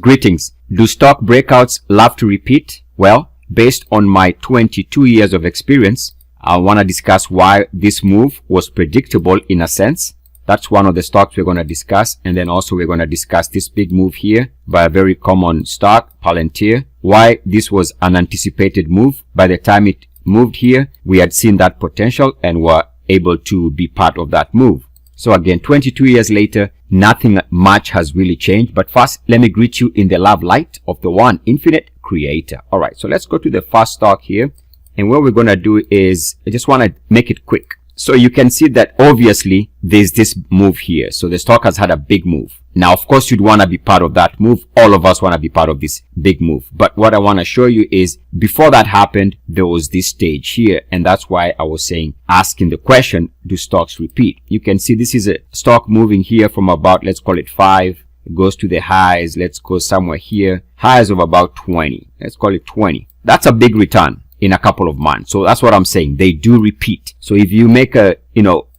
Greetings. Do stock breakouts love to repeat? Well, based on my 22 years of experience, I want to discuss why this move was predictable in a sense. That's one of the stocks we're going to discuss. And then also we're going to discuss this big move here by a very common stock, Palantir. Why this was an anticipated move. By the time it moved here, we had seen that potential and were able to be part of that move. So again, 22 years later, nothing much has really changed. But first, let me greet you in the love light of the one infinite creator. All right, so let's go to the first stock here. And what we're going to do is, I just want to make it quick. So you can see that obviously there's this move here. So the stock has had a big move. Now, of course, you'd want to be part of that move. All of us want to be part of this big move. But what I want to show you is before that happened, there was this stage here. And that's why I was saying, asking the question, do stocks repeat? You can see this is a stock moving here from about, let's call it 5. It goes to the highs. Let's go somewhere here. Highs of about 20. Let's call it 20. That's a big return in a couple of months. So that's what I'm saying. They do repeat. So if you make a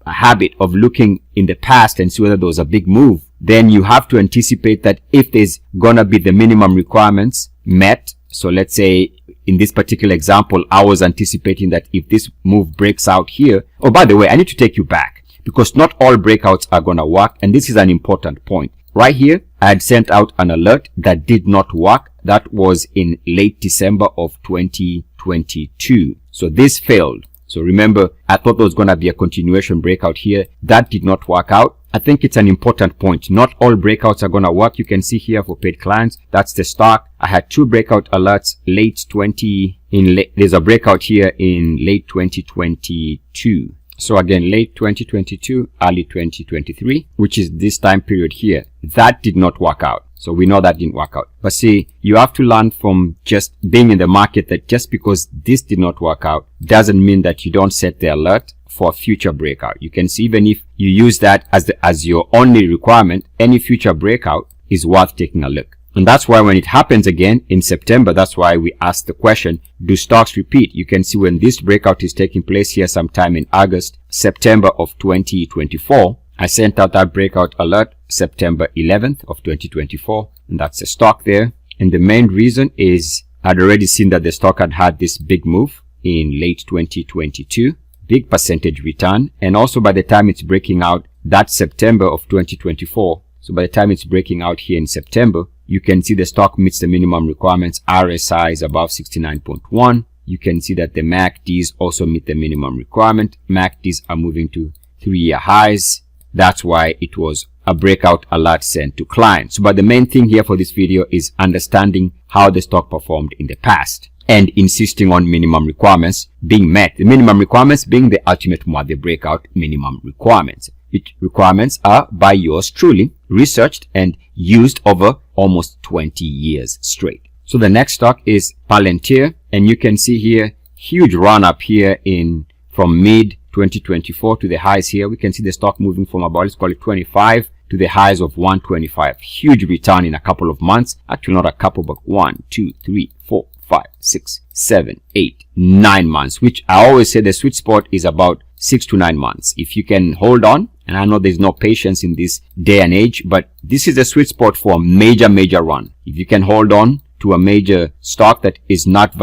habit of looking in the past and see whether there was a big move, then you have to anticipate that if there's gonna be the minimum requirements met. So let's say in this particular example, I was anticipating that if this move breaks out here, oh, by the way, I need to take you back because not all breakouts are gonna work. And this is an important point. Right here, I had sent out an alert that did not work. That was in late December of 2022. So this failed. So remember, I thought there was going to be a continuation breakout here. That did not work out. I think it's an important point. Not all breakouts are going to work. You can see here for paid clients, that's the stock. I had 2 breakout alerts there's a breakout here in late 2022. So again, late 2022, early 2023, which is this time period here. That did not work out. So we know that didn't work out. But see, you have to learn from just being in the market that just because this did not work out doesn't mean that you don't set the alert for a future breakout. You can see even if you use that as your only requirement, any future breakout is worth taking a look. And that's why when it happens again in September, that's why we asked the question, do stocks repeat? You can see when this breakout is taking place here sometime in August, September of 2024. I sent out that breakout alert September 11th of 2024. And that's the stock there. And the main reason is I'd already seen that the stock had this big move in late 2022, big percentage return. And also by the time it's breaking out that September of 2024, so by the time it's breaking out here in September, you can see the stock meets the minimum requirements. RSI is above 69.1. You can see that the MACDs also meet the minimum requirement. MACDs are moving to 3-year highs. That's why it was a breakout alert sent to clients. But the main thing here for this video is understanding how the stock performed in the past and insisting on minimum requirements being met. The minimum requirements being the ultimate the breakout minimum requirements. Which requirements are by yours truly researched and used over almost 20 years straight. So the next stock is Palantir, and you can see here huge run up here from mid 2024 to the highs here. We can see the stock moving from about, let's call it 25 to the highs of 125. Huge return in a couple of months. Actually not a couple, but 1, 2, 3, 4, 5, 6, 7, 8, 9 months, which I always say the sweet spot is about 6 to 9 months. If you can hold on, and I know there's no patience in this day and age, but this is a sweet spot for a major run. If you can hold on to a major stock that is not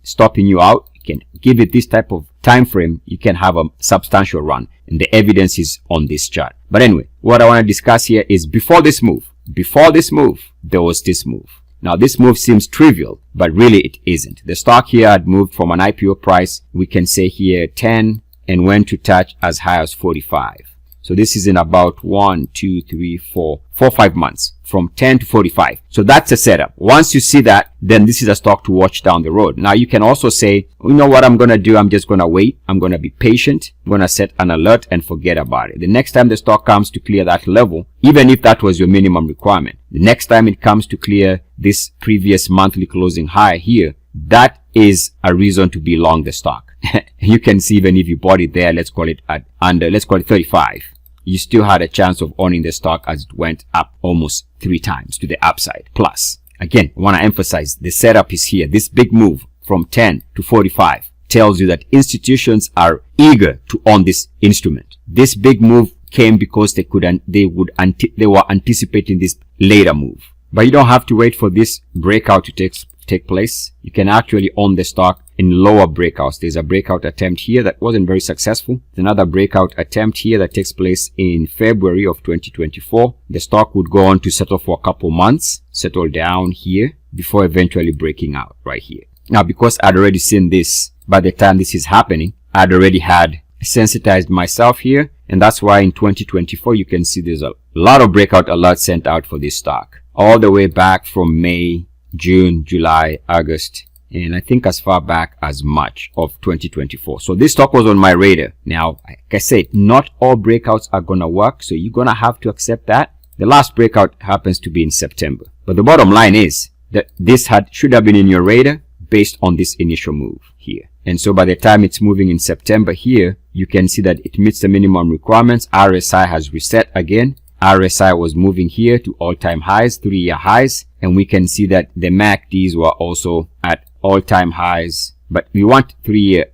stopping you out, you can give it this type of time frame, you can have a substantial run. And the evidence is on this chart. But anyway, what I want to discuss here is before this move, there was this move. Now this move seems trivial, but really it isn't. The stock here had moved from an IPO price, we can say here 10, and went to touch as high as 45. So this is in about 5 months from 10 to 45. So that's a setup. Once you see that, then this is a stock to watch down the road. Now you can also say, you know what I'm going to do? I'm just going to wait. I'm going to be patient. I'm going to set an alert and forget about it. The next time the stock comes to clear that level, even if that was your minimum requirement, the next time it comes to clear this previous monthly closing high here, that is a reason to be long the stock. You can see even if you bought it there, let's call it 35, you still had a chance of owning the stock as it went up almost 3 times to the upside. Plus, again, I want to emphasize the setup is here. This big move from 10 to 45 tells you that institutions are eager to own this instrument. This big move came because they were anticipating this later move. But you don't have to wait for this breakout to take place. You can actually own the stock in lower breakouts. There's a breakout attempt here that wasn't very successful. There's another breakout attempt here that takes place in February of 2024. The stock would go on to settle for a couple months, settle down here before eventually breaking out right here. Now, because I'd already seen this, by the time this is happening, I'd already had sensitized myself here. And that's why in 2024, you can see there's a lot of breakout alerts sent out for this stock, all the way back from May, June, July, August, and I think as far back as March of 2024. So this stock was on my radar. Now, like I said, not all breakouts are gonna work, so you're gonna have to accept that. The last breakout happens to be in September. But the bottom line is that this should have been in your radar based on this initial move here. And so by the time it's moving in September here, you can see that it meets the minimum requirements. RSI has reset again. RSI was moving here to all-time highs, 3-year highs, and we can see that the MACDs were also at all-time highs, but we want three-year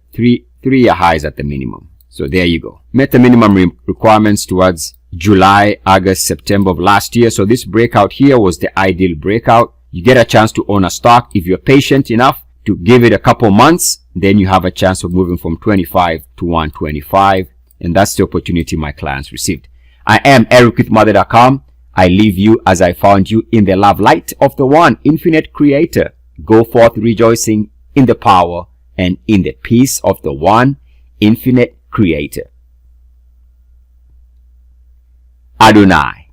highs at the minimum. So there you go. Met the minimum requirements towards July, August, September of last year. So this breakout here was the ideal breakout. You get a chance to own a stock if you're patient enough to give it a couple months. Then you have a chance of moving from 25 to 125, and that's the opportunity my clients received. I am EricWithMother.com. I leave you as I found you in the love light of the one infinite creator. Go forth rejoicing in the power and in the peace of the one infinite creator. Adonai.